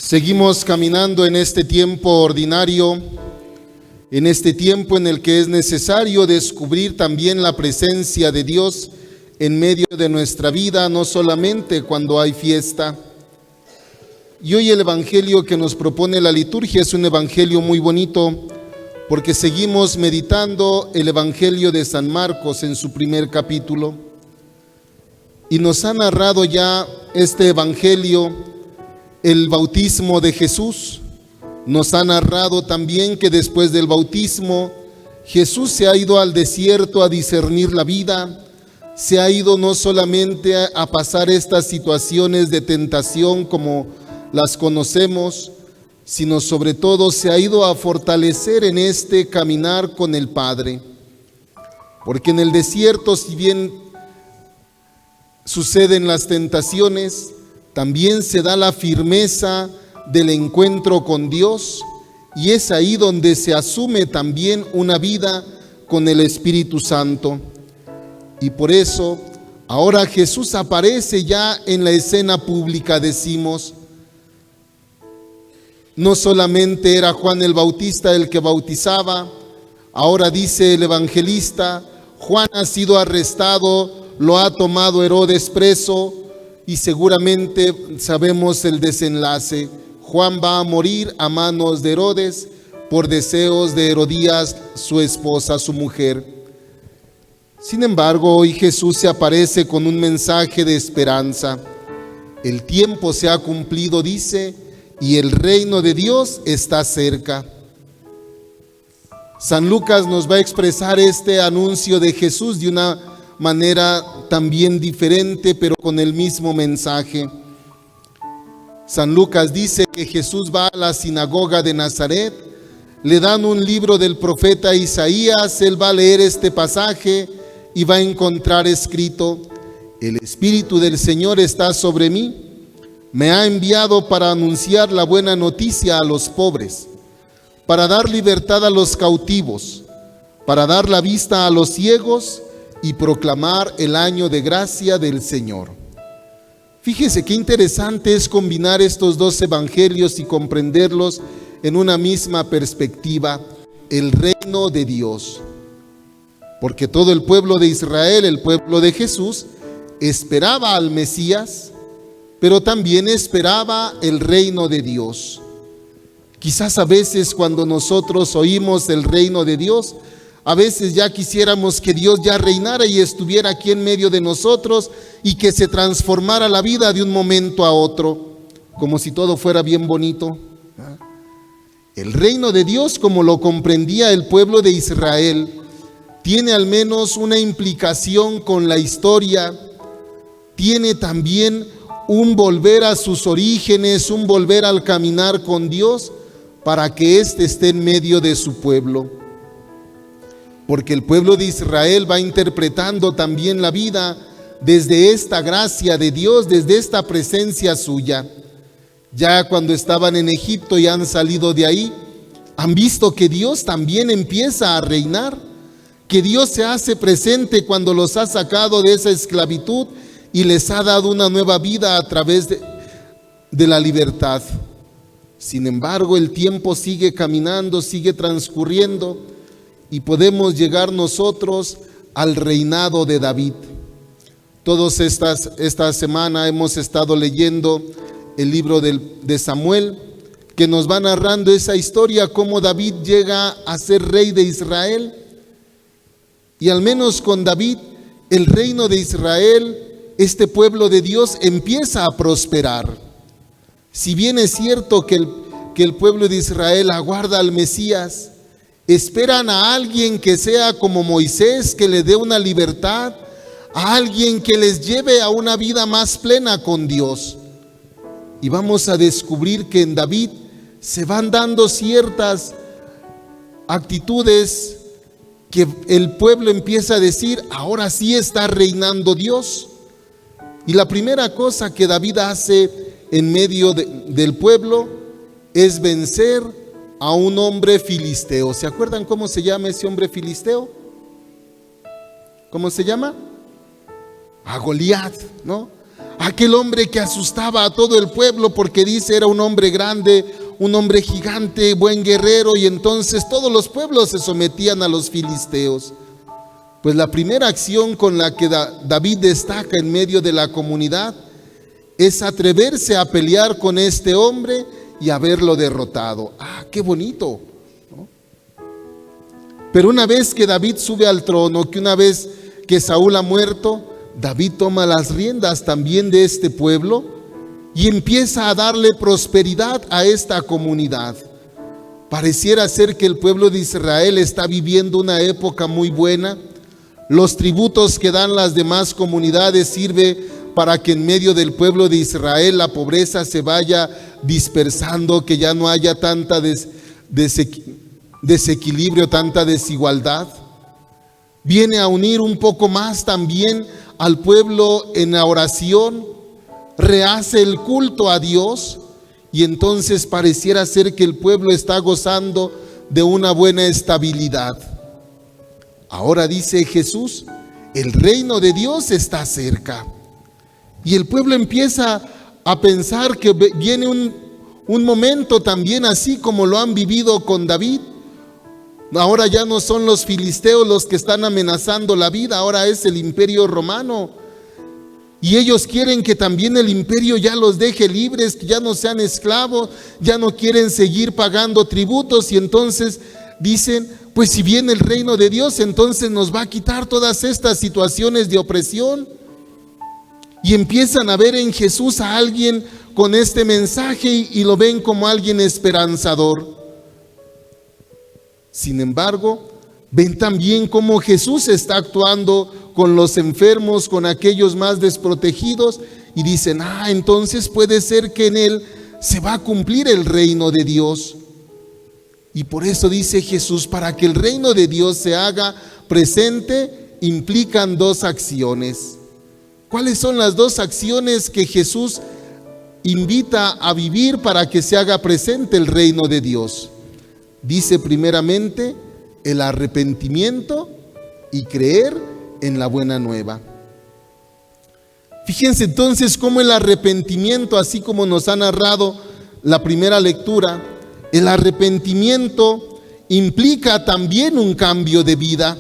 Seguimos caminando en este tiempo ordinario, en este tiempo en el que es necesario descubrir también la presencia de Dios en medio de nuestra vida, no solamente cuando hay fiesta. Y hoy el evangelio que nos propone la liturgia es un evangelio muy bonito, porque seguimos meditando el evangelio de San Marcos en su primer capítulo. Y nos ha narrado ya este evangelio el bautismo de Jesús. Nos ha narrado también que después del bautismo Jesús se ha ido al desierto a discernir la vida, se ha ido no solamente a pasar estas situaciones de tentación como las conocemos, sino sobre todo se ha ido a fortalecer en este caminar con el Padre. Porque en el desierto, si bien suceden las tentaciones, también se da la firmeza del encuentro con Dios, y es ahí donde se asume también una vida con el Espíritu Santo. Y por eso ahora Jesús aparece ya en la escena pública, decimos. No solamente era Juan el Bautista el que bautizaba, ahora dice el evangelista, Juan ha sido arrestado, lo ha tomado Herodes preso, y seguramente sabemos el desenlace. Juan va a morir a manos de Herodes por deseos de Herodías, su esposa, su mujer. Sin embargo, hoy Jesús se aparece con un mensaje de esperanza. El tiempo se ha cumplido, dice, y el reino de Dios está cerca. San Lucas nos va a expresar este anuncio de Jesús de una manera también diferente, pero con el mismo mensaje. San Lucas dice que Jesús va a la sinagoga de Nazaret, le dan un libro del profeta Isaías, él va a leer este pasaje y va a encontrar escrito: el Espíritu del Señor está sobre mí, me ha enviado para anunciar la buena noticia a los pobres, para dar libertad a los cautivos, para dar la vista a los ciegos y proclamar el año de gracia del Señor. Fíjese qué interesante es combinar estos dos evangelios y comprenderlos en una misma perspectiva: el reino de Dios. Porque todo el pueblo de Israel, el pueblo de Jesús, esperaba al Mesías, pero también esperaba el reino de Dios. Quizás a veces cuando nosotros oímos el reino de Dios, a veces ya quisiéramos que Dios ya reinara y estuviera aquí en medio de nosotros y que se transformara la vida de un momento a otro, como si todo fuera bien bonito. El reino de Dios, como lo comprendía el pueblo de Israel, tiene al menos una implicación con la historia, tiene también un volver a sus orígenes, un volver al caminar con Dios para que éste esté en medio de su pueblo. Porque el pueblo de Israel va interpretando también la vida desde esta gracia de Dios, desde esta presencia suya. Ya cuando estaban en Egipto y han salido de ahí, han visto que Dios también empieza a reinar, que Dios se hace presente cuando los ha sacado de esa esclavitud y les ha dado una nueva vida a través de la libertad. Sin embargo, el tiempo sigue caminando, sigue transcurriendo, y podemos llegar nosotros al reinado de David. Esta semana hemos estado leyendo el libro de Samuel, que nos va narrando esa historia, cómo David llega a ser rey de Israel. Y al menos con David, el reino de Israel, este pueblo de Dios, empieza a prosperar. Si bien es cierto que el pueblo de Israel aguarda al Mesías, esperan a alguien que sea como Moisés, que le dé una libertad, a alguien que les lleve a una vida más plena con Dios. Y vamos a descubrir que en David se van dando ciertas actitudes que el pueblo empieza a decir: ahora sí está reinando Dios. Y la primera cosa que David hace en medio del pueblo es vencer a un hombre filisteo. ¿Se acuerdan cómo se llama ese hombre filisteo? ¿Cómo se llama? A Goliat, ¿no? aquel hombre que asustaba a todo el pueblo porque dice era un hombre grande, un hombre gigante, buen guerrero, y entonces todos los pueblos se sometían a los filisteos. Pues la primera acción con la que David destaca en medio de la comunidad es atreverse a pelear con este hombre y haberlo derrotado. ¡Ah, qué bonito! ¿No? Pero una vez que David sube al trono, que una vez que Saúl ha muerto, David toma las riendas también de este pueblo y empieza a darle prosperidad a esta comunidad. Pareciera ser que el pueblo de Israel está viviendo una época muy buena. Los tributos que dan las demás comunidades sirve para que en medio del pueblo de Israel la pobreza se vaya dispersando, que ya no haya tanta desequilibrio, tanta desigualdad. Viene a unir un poco más también al pueblo en la oración, rehace el culto a Dios, y entonces pareciera ser que el pueblo está gozando de una buena estabilidad. Ahora dice Jesús, el reino de Dios está cerca. Y el pueblo empieza a pensar que viene un momento también así como lo han vivido con David. Ahora ya no son los filisteos los que están amenazando la vida, ahora es el imperio romano. Y ellos quieren que también el imperio ya los deje libres, que ya no sean esclavos, ya no quieren seguir pagando tributos, y entonces dicen, pues si viene el reino de Dios, entonces nos va a quitar todas estas situaciones de opresión. Y empiezan a ver en Jesús a alguien con este mensaje y lo ven como alguien esperanzador. Sin embargo, ven también cómo Jesús está actuando con los enfermos, con aquellos más desprotegidos, y dicen, entonces puede ser que en Él se va a cumplir el reino de Dios. Y por eso dice Jesús, para que el reino de Dios se haga presente, implican dos acciones. ¿Cuáles son las dos acciones que Jesús invita a vivir para que se haga presente el reino de Dios? Dice primeramente el arrepentimiento y creer en la buena nueva. Fíjense entonces cómo el arrepentimiento, así como nos ha narrado la primera lectura, el arrepentimiento implica también un cambio de vida.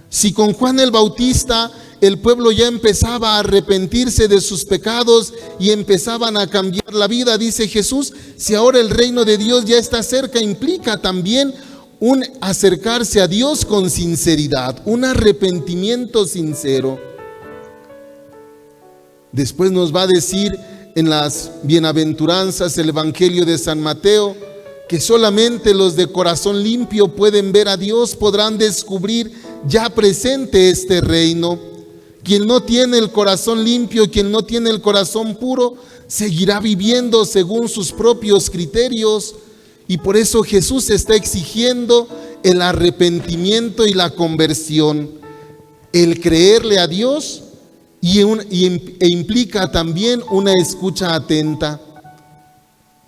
Si con Juan el Bautista el pueblo ya empezaba a arrepentirse de sus pecados y empezaban a cambiar la vida, dice Jesús, si ahora el reino de Dios ya está cerca, implica también un acercarse a Dios con sinceridad, un arrepentimiento sincero. Después nos va a decir en las bienaventuranzas el Evangelio de San Mateo que solamente los de corazón limpio pueden ver a Dios, podrán descubrir ya presente este reino. Quien no tiene el corazón limpio, quien no tiene el corazón puro, seguirá viviendo según sus propios criterios. Y por eso Jesús está exigiendo el arrepentimiento y la conversión, el creerle a Dios e implica también una escucha atenta.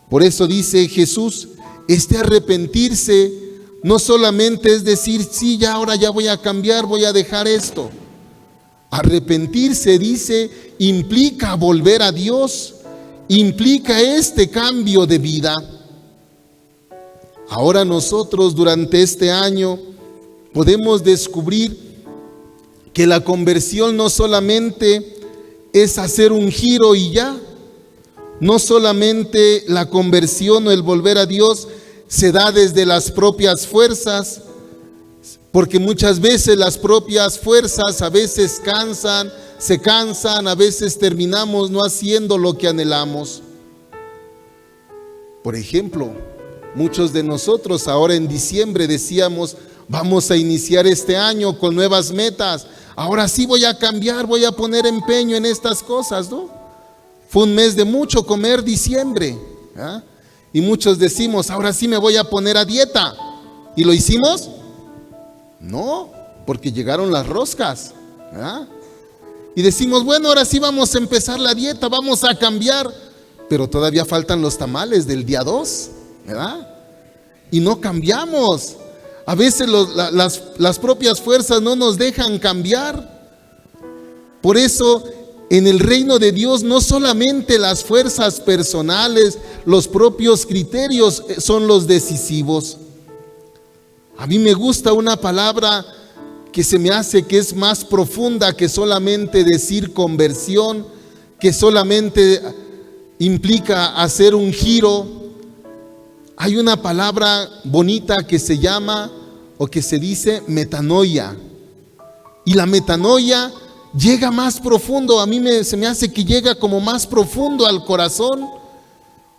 Por eso dice Jesús, este arrepentirse no solamente es decir, sí, ya ahora ya voy a cambiar, voy a dejar esto. Arrepentirse, dice, implica volver a Dios, implica este cambio de vida. Ahora nosotros durante este año podemos descubrir que la conversión no solamente es hacer un giro y ya, no solamente la conversión o el volver a Dios se da desde las propias fuerzas, porque muchas veces las propias fuerzas a veces se cansan, a veces terminamos no haciendo lo que anhelamos. Por ejemplo, muchos de nosotros ahora en diciembre decíamos, vamos a iniciar este año con nuevas metas, ahora sí voy a cambiar, voy a poner empeño en estas cosas, ¿no? Fue un mes de mucho comer diciembre, ¿ah? Y muchos decimos, ahora sí me voy a poner a dieta. ¿Y lo hicimos? No, porque llegaron las roscas, ¿verdad? Y decimos, bueno, ahora sí vamos a empezar la dieta, vamos a cambiar, pero todavía faltan los tamales del día 2, ¿verdad? Y no cambiamos. A veces las propias fuerzas no nos dejan cambiar. Por eso En el reino de Dios no solamente las fuerzas personales, los propios criterios son los decisivos. A mí me gusta una palabra que se me hace que es más profunda que solamente decir conversión, que solamente implica hacer un giro. Hay una palabra bonita que se llama o que se dice metanoia. Y la metanoia llega más profundo, a mí se me hace que llega como más profundo al corazón,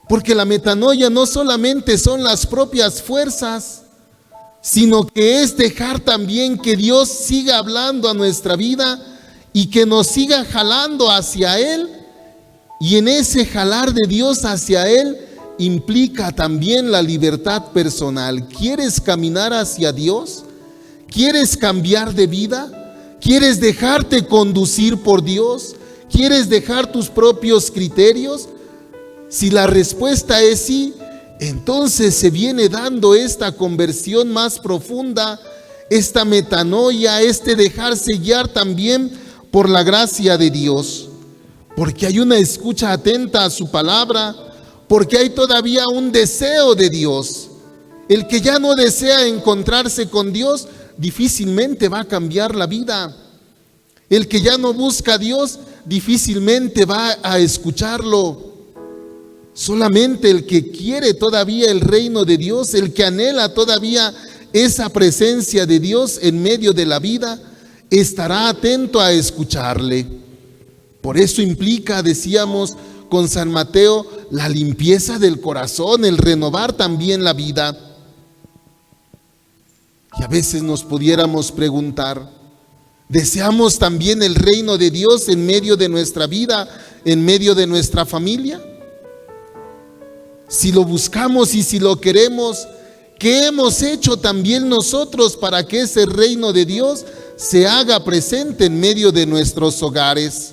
porque la metanoia no solamente son las propias fuerzas, sino que es dejar también que Dios siga hablando a nuestra vida y que nos siga jalando hacia Él. Y en ese jalar de Dios hacia Él implica también la libertad personal. ¿Quieres caminar hacia Dios? ¿Quieres cambiar de vida? ¿Quieres dejarte conducir por Dios? ¿Quieres dejar tus propios criterios? Si la respuesta es sí, entonces se viene dando esta conversión más profunda, esta metanoia, este dejarse guiar también por la gracia de Dios. Porque hay una escucha atenta a su palabra, porque hay todavía un deseo de Dios. El que ya no desea encontrarse con Dios, difícilmente va a cambiar la vida. El que ya no busca a Dios, difícilmente va a escucharlo. Solamente el que quiere todavía el reino de Dios, el que anhela todavía esa presencia de Dios en medio de la vida, estará atento a escucharle. Por eso implica, decíamos con San Mateo, la limpieza del corazón, el renovar también la vida. Y a veces nos pudiéramos preguntar, ¿deseamos también el reino de Dios en medio de nuestra vida, en medio de nuestra familia? Si lo buscamos y si lo queremos, ¿qué hemos hecho también nosotros para que ese reino de Dios se haga presente en medio de nuestros hogares?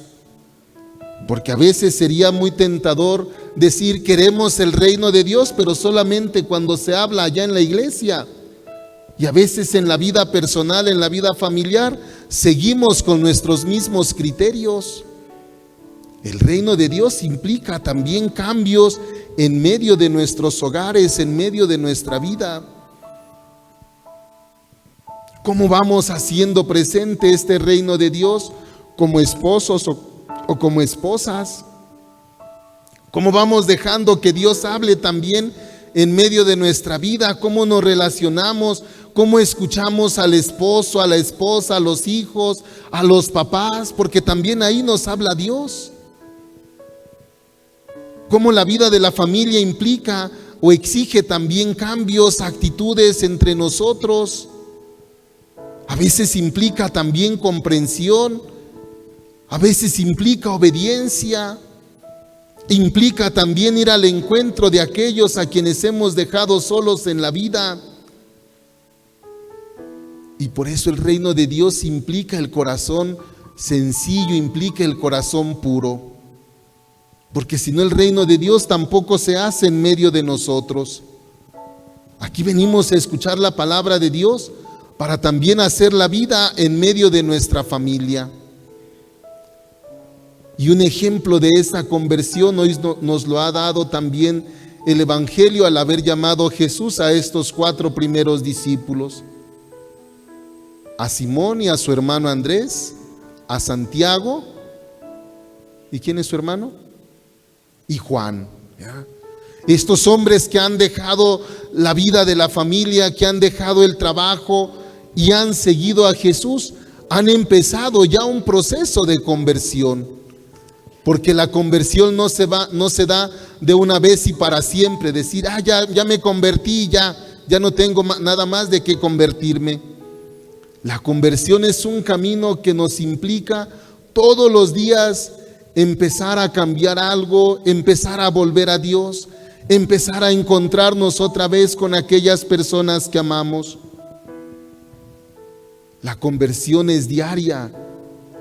Porque a veces sería muy tentador decir queremos el reino de Dios, pero solamente cuando se habla allá en la iglesia. Y a veces en la vida personal, en la vida familiar, seguimos con nuestros mismos criterios. El reino de Dios implica también cambios en medio de nuestros hogares, en medio de nuestra vida. ¿Cómo vamos haciendo presente este reino de Dios como esposos o como esposas? ¿Cómo vamos dejando que Dios hable también en medio de nuestra vida? ¿Cómo nos relacionamos? ¿Cómo escuchamos al esposo, a la esposa, a los hijos, a los papás? Porque también ahí nos habla Dios. Cómo la vida de la familia implica o exige también cambios, actitudes entre nosotros. A veces implica también comprensión, a veces implica obediencia, implica también ir al encuentro de aquellos a quienes hemos dejado solos en la vida. Y por eso el reino de Dios implica el corazón sencillo, implica el corazón puro. Porque si no, el reino de Dios tampoco se hace en medio de nosotros. Aquí venimos a escuchar la palabra de Dios para también hacer la vida en medio de nuestra familia. Y un ejemplo de esa conversión hoy nos lo ha dado también el Evangelio al haber llamado Jesús a estos 4 primeros discípulos. A Simón y a su hermano Andrés, a Santiago. ¿Y quién es su hermano? Y Juan. ¿Ya? Estos hombres que han dejado la vida de la familia, que han dejado el trabajo y han seguido a Jesús, han empezado ya un proceso de conversión. Porque la conversión no se da de una vez y para siempre. Decir, ya me convertí, ya no tengo nada más de qué convertirme. La conversión es un camino que nos implica todos los días empezar a cambiar algo, empezar a volver a Dios, empezar a encontrarnos otra vez con aquellas personas que amamos. La conversión es diaria,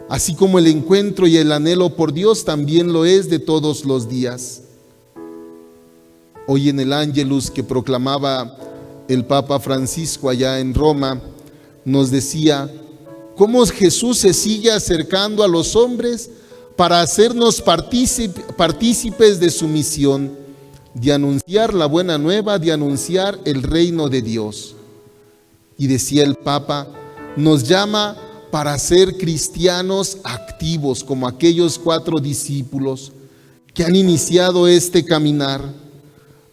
así como el encuentro y el anhelo por Dios también lo es de todos los días. Hoy en el Ángelus que proclamaba el Papa Francisco allá en Roma, nos decía cómo Jesús se sigue acercando a los hombres para hacernos partícipes de su misión, de anunciar la buena nueva, de anunciar el reino de Dios. Y decía el Papa, nos llama para ser cristianos activos, como aquellos 4 discípulos que han iniciado este caminar.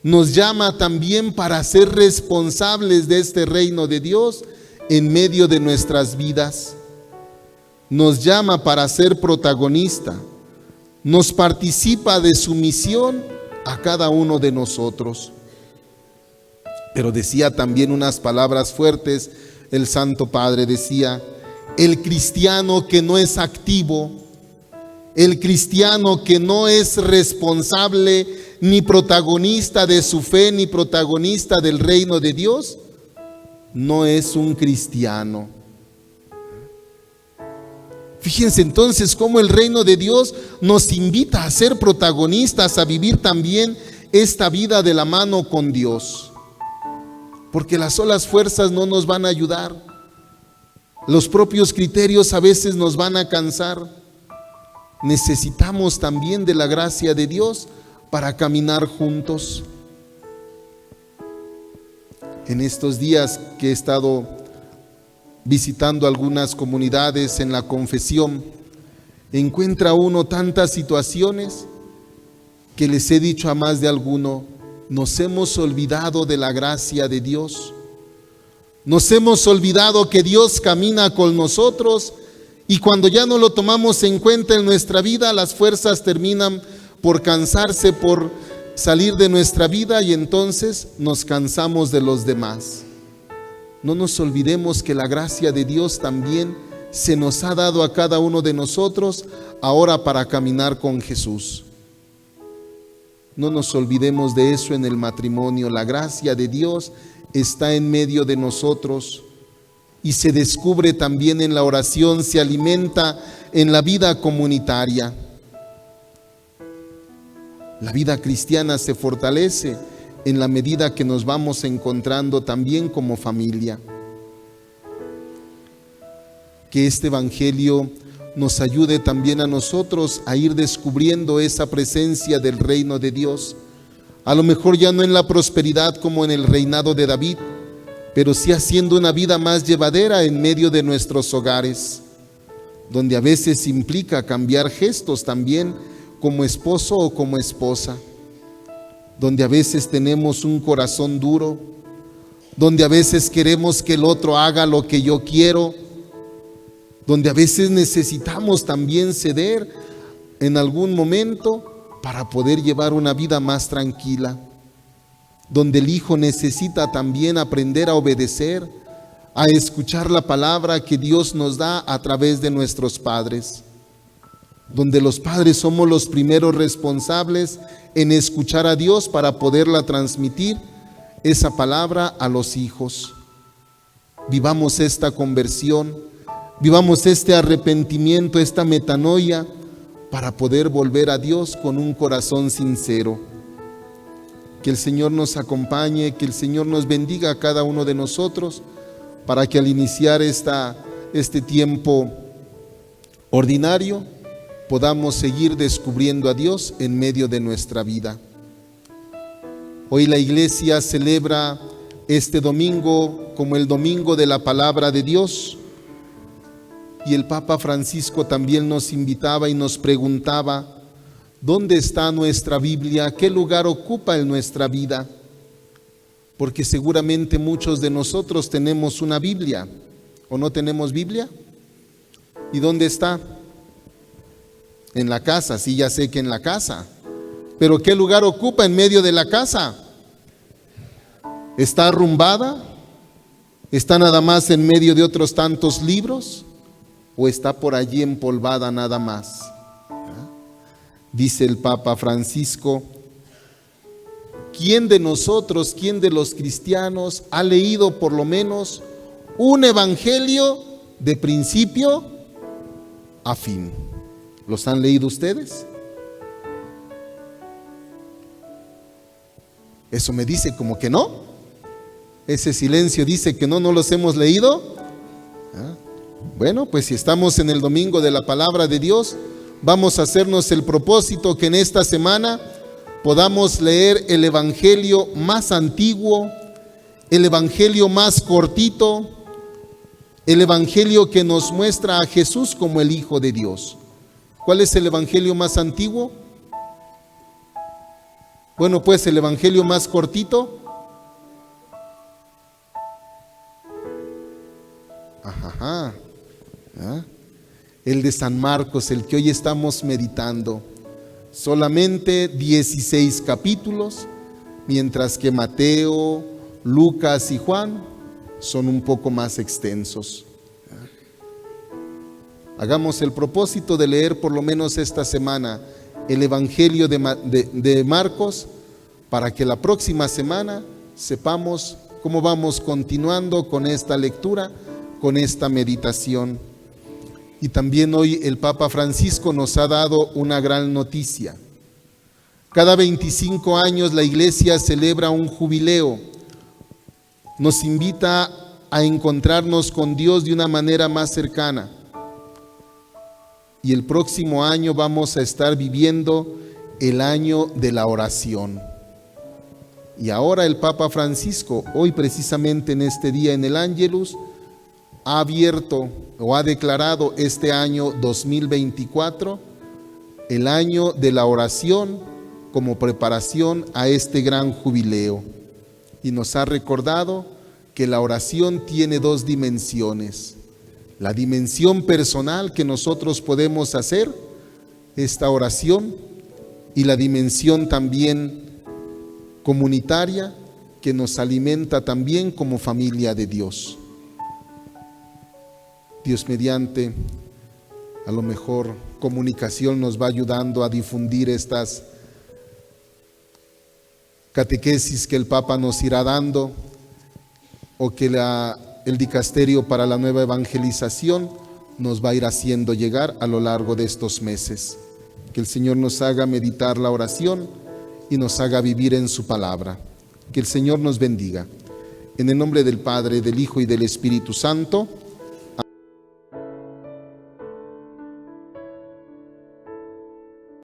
Nos llama también para ser responsables de este reino de Dios en medio de nuestras vidas. Nos llama para ser protagonista. Nos participa de su misión a cada uno de nosotros. Pero decía también unas palabras fuertes el Santo Padre, decía, el cristiano que no es activo, el cristiano que no es responsable ni protagonista de su fe, ni protagonista del reino de Dios, no es un cristiano. Fíjense entonces cómo el reino de Dios nos invita a ser protagonistas, a vivir también esta vida de la mano con Dios. Porque las solas fuerzas no nos van a ayudar. Los propios criterios a veces nos van a cansar. Necesitamos también de la gracia de Dios para caminar juntos. En estos días que he estado visitando algunas comunidades en la confesión, encuentra uno tantas situaciones que les he dicho a más de alguno, nos hemos olvidado de la gracia de Dios. Nos hemos olvidado que Dios camina con nosotros y cuando ya no lo tomamos en cuenta en nuestra vida, las fuerzas terminan por cansarse, por salir de nuestra vida y entonces nos cansamos de los demás. No nos olvidemos que la gracia de Dios también se nos ha dado a cada uno de nosotros ahora para caminar con Jesús. No nos olvidemos de eso en el matrimonio. La gracia de Dios está en medio de nosotros y se descubre también en la oración, se alimenta en la vida comunitaria. La vida cristiana se fortalece en la medida que nos vamos encontrando también como familia. Que este evangelio nos ayude también a nosotros a ir descubriendo esa presencia del reino de Dios. A lo mejor ya no en la prosperidad como en el reinado de David, pero sí haciendo una vida más llevadera en medio de nuestros hogares, donde a veces implica cambiar gestos también como esposo o como esposa, donde a veces tenemos un corazón duro, donde a veces queremos que el otro haga lo que yo quiero, donde a veces necesitamos también ceder en algún momento para poder llevar una vida más tranquila, donde el hijo necesita también aprender a obedecer, a escuchar la palabra que Dios nos da a través de nuestros padres, donde los padres somos los primeros responsables en escuchar a Dios para poderla transmitir esa palabra a los hijos. Vivamos esta conversión, vivamos este arrepentimiento, esta metanoia, para poder volver a Dios con un corazón sincero. Que el Señor nos acompañe, que el Señor nos bendiga a cada uno de nosotros, para que al iniciar este tiempo ordinario, podamos seguir descubriendo a Dios en medio de nuestra vida. Hoy la iglesia celebra este domingo como el domingo de la palabra de Dios. Y el Papa Francisco también nos invitaba y nos preguntaba, ¿dónde está nuestra Biblia? ¿Qué lugar ocupa en nuestra vida? Porque seguramente muchos de nosotros tenemos una Biblia, ¿o no tenemos Biblia? ¿Y dónde está? En la casa, sí, ya sé que en la casa. Pero ¿qué lugar ocupa en medio de la casa? ¿Está arrumbada? ¿Está nada más en medio de otros tantos libros? ¿O está por allí empolvada nada más? Dice el Papa Francisco, ¿quién de nosotros, quién de los cristianos ha leído por lo menos un evangelio de principio a fin? ¿Los han leído ustedes? Eso me dice como que no. Ese silencio dice que no los hemos leído. Bueno, pues si estamos en el domingo de la palabra de Dios, vamos a hacernos el propósito que en esta semana podamos leer el evangelio más antiguo, el evangelio más cortito, el evangelio que nos muestra a Jesús como el Hijo de Dios. ¿Cuál es el evangelio más antiguo? Bueno, pues el evangelio más cortito. Ajá. El de San Marcos, el que hoy estamos meditando. Solamente 16 capítulos, mientras que Mateo, Lucas y Juan son un poco más extensos. Hagamos el propósito de leer por lo menos esta semana el Evangelio de Marcos, para que la próxima semana sepamos cómo vamos continuando con esta lectura, con esta meditación. Y también hoy el Papa Francisco nos ha dado una gran noticia. Cada 25 años la Iglesia celebra un jubileo. Nos invita a encontrarnos con Dios de una manera más cercana. Y el próximo año vamos a estar viviendo el año de la oración. Y ahora el Papa Francisco, hoy precisamente en este día en el Ángelus, ha abierto o ha declarado este año 2024 el año de la oración como preparación a este gran jubileo. Y nos ha recordado que la oración tiene dos dimensiones. La dimensión personal que nosotros podemos hacer, esta oración, y la dimensión también comunitaria que nos alimenta también como familia de Dios. Dios mediante, a lo mejor comunicación nos va ayudando a difundir estas catequesis que el Papa nos irá dando, o que el dicasterio para la nueva evangelización nos va a ir haciendo llegar a lo largo de estos meses. Que el Señor nos haga meditar la oración y nos haga vivir en su palabra. Que el Señor nos bendiga. En el nombre del Padre, del Hijo y del Espíritu Santo.